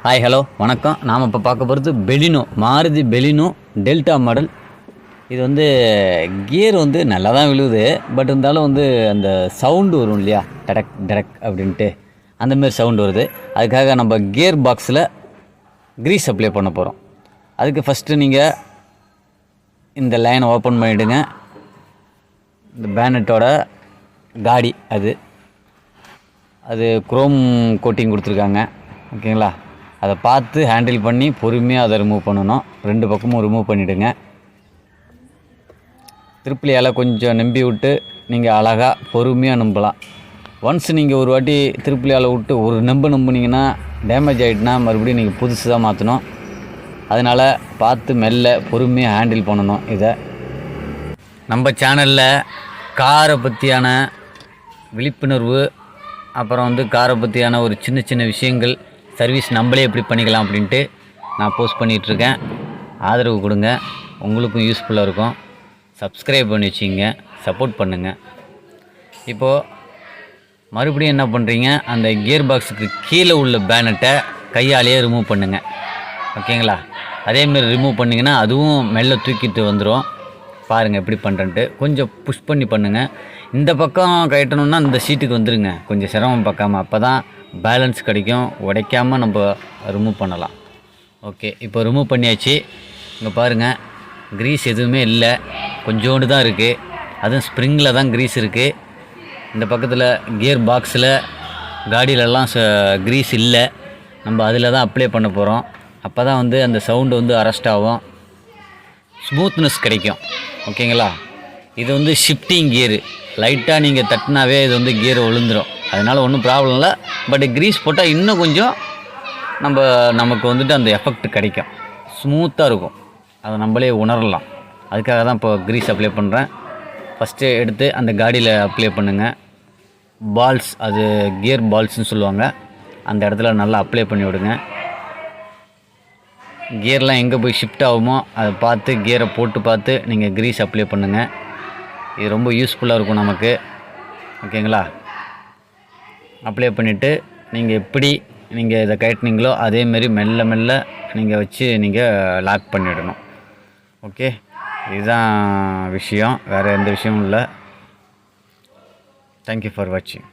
Hi hello வணக்கம். நாம் இப்போ பார்க்க போகிறது Baleno, Maruti Baleno delta model. இது வந்து கியர் வந்து நல்லா தான் விழுவுது. பட் இருந்தாலும் வந்து அந்த சவுண்டு வரும் இல்லையா, டடக் டடக் அப்படின்ட்டு அந்தமாரி சவுண்டு வருது. அதுக்காக நம்ம கியர் பாக்ஸில் க்ரீஸ் அப்ளை பண்ண போகிறோம். அதுக்கு ஃபஸ்ட்டு நீங்கள் இந்த லைனை ஓப்பன் பண்ணிவிடுங்க. இந்த பேனட்டோட காடி அது குரோம் கோட்டிங் கொடுத்துருக்காங்க. ஓகேங்களா, அதை பார்த்து ஹேண்டில் பண்ணி பொறுமையாக அதை ரிமூவ் பண்ணணும். 2 பக்கமும் ரிமூவ் பண்ணிவிடுங்க. திருப்பிலியால் கொஞ்சம் நம்பி விட்டு நீங்கள் அழகாக பொறுமையாக நம்பலாம். ஒன்ஸ் நீங்கள் ஒரு வாட்டி திருப்பிலியால் விட்டு ஒரு நம்புனீங்கன்னா டேமேஜ் ஆகிட்டுனா மறுபடியும் நீங்கள் புதுசு தான் மாற்றணும். அதனால் பார்த்து மெல்ல பொறுமையாக ஹேண்டில் பண்ணணும். இதை நம்ம சேனலில் காரை பற்றியான விழிப்புணர்வு, அப்புறம் வந்து காரை பற்றியான ஒரு சின்ன சின்ன விஷயங்கள், சர்வீஸ் நம்மளே எப்படி பண்ணிக்கலாம் அப்படின்ட்டு நான் போஸ்ட் பண்ணிகிட்ருக்கேன். ஆதரவு கொடுங்க, உங்களுக்கும் யூஸ்ஃபுல்லாக இருக்கும். சப்ஸ்கிரைப் பண்ணி வச்சிங்க, சப்போர்ட் பண்ணுங்கள். இப்போது மறுபடியும் என்ன பண்ணுறீங்க, அந்த கியர் பாக்ஸுக்கு கீழே உள்ள பேனட்டை கையாலேயே ரிமூவ் பண்ணுங்கள். ஓகேங்களா, அதேமாரி ரிமூவ் பண்ணிங்கன்னா அதுவும் மெல்ல தூக்கிட்டு வந்துடும். பாருங்கள் எப்படி பண்ணுறன்ட்டு. கொஞ்சம் புஷ் பண்ணி பண்ணுங்கள். இந்த பக்கம் கட்டணுன்னா இந்த சீட்டுக்கு வந்துடுங்க, கொஞ்சம் சிரமம் பார்க்காம. அப்போ தான் பேலன்ஸ் கிடைக்கும், உடைக்காமல் நம்ம ரிமூவ் பண்ணலாம். ஓகே, இப்போ ரிமூவ் பண்ணியாச்சு. இங்கே பாருங்கள், க்ரீஸ் எதுவுமே இல்லை, கொஞ்சோண்டு தான் இருக்குது. அதுவும் ஸ்ப்ரிங்கில் தான் க்ரீஸ் இருக்குது. இந்த பக்கத்தில் கியர் பாக்ஸில் காடியிலலாம் க்ரீஸ் இல்லை. நம்ம அதில் தான் அப்ளை பண்ண போகிறோம். அப்போ தான் வந்து அந்த சவுண்டு வந்து அரெஸ்ட் ஆகும், ஸ்மூத்னஸ் கிடைக்கும். ஓகேங்களா, இது வந்து ஷிஃப்டிங் கியரு. லைட்டாக நீங்கள் தட்டினாவே இது வந்து கியர் விழுந்துடும். அதனால் ஒன்றும் ப்ராப்ளம் இல்லை. பட் க்ரீஸ் போட்டால் இன்னும் கொஞ்சம் நமக்கு வந்துட்டு அந்த எஃபெக்ட் கிடைக்கும், ஸ்மூத்தாக இருக்கும். அதை நம்மளே உணரலாம். அதுக்காக தான் இப்போ க்ரீஸ் அப்ளை பண்ணுறேன். ஃபஸ்ட்டு எடுத்து அந்த காடியில் அப்ளை பண்ணுங்கள். பால்ஸ், அது கியர் பால்ஸ்னு சொல்லுவாங்க, அந்த இடத்துல நல்லா அப்ளை பண்ணி விடுங்க. கியர்லாம் எங்கே போய் ஷிஃப்ட் ஆகுமோ அதை பார்த்து கியரை போட்டு பார்த்து நீங்கள் க்ரீஸ் அப்ளை பண்ணுங்கள். இது ரொம்ப யூஸ்ஃபுல்லாக இருக்கும் நமக்கு. ஓகேங்களா, அப்ளை பண்ணிவிட்டு நீங்கள் எப்படி நீங்கள் இதை கட்டினீங்களோ அதேமாரி மெல்ல மெல்ல நீங்கள் வச்சு நீங்கள் லாக் பண்ணிவிடணும். ஓகே, இதுதான் விஷயம், வேறு எந்த விஷயமும் இல்லை. தேங்க்யூ ஃபார் வாட்சிங்.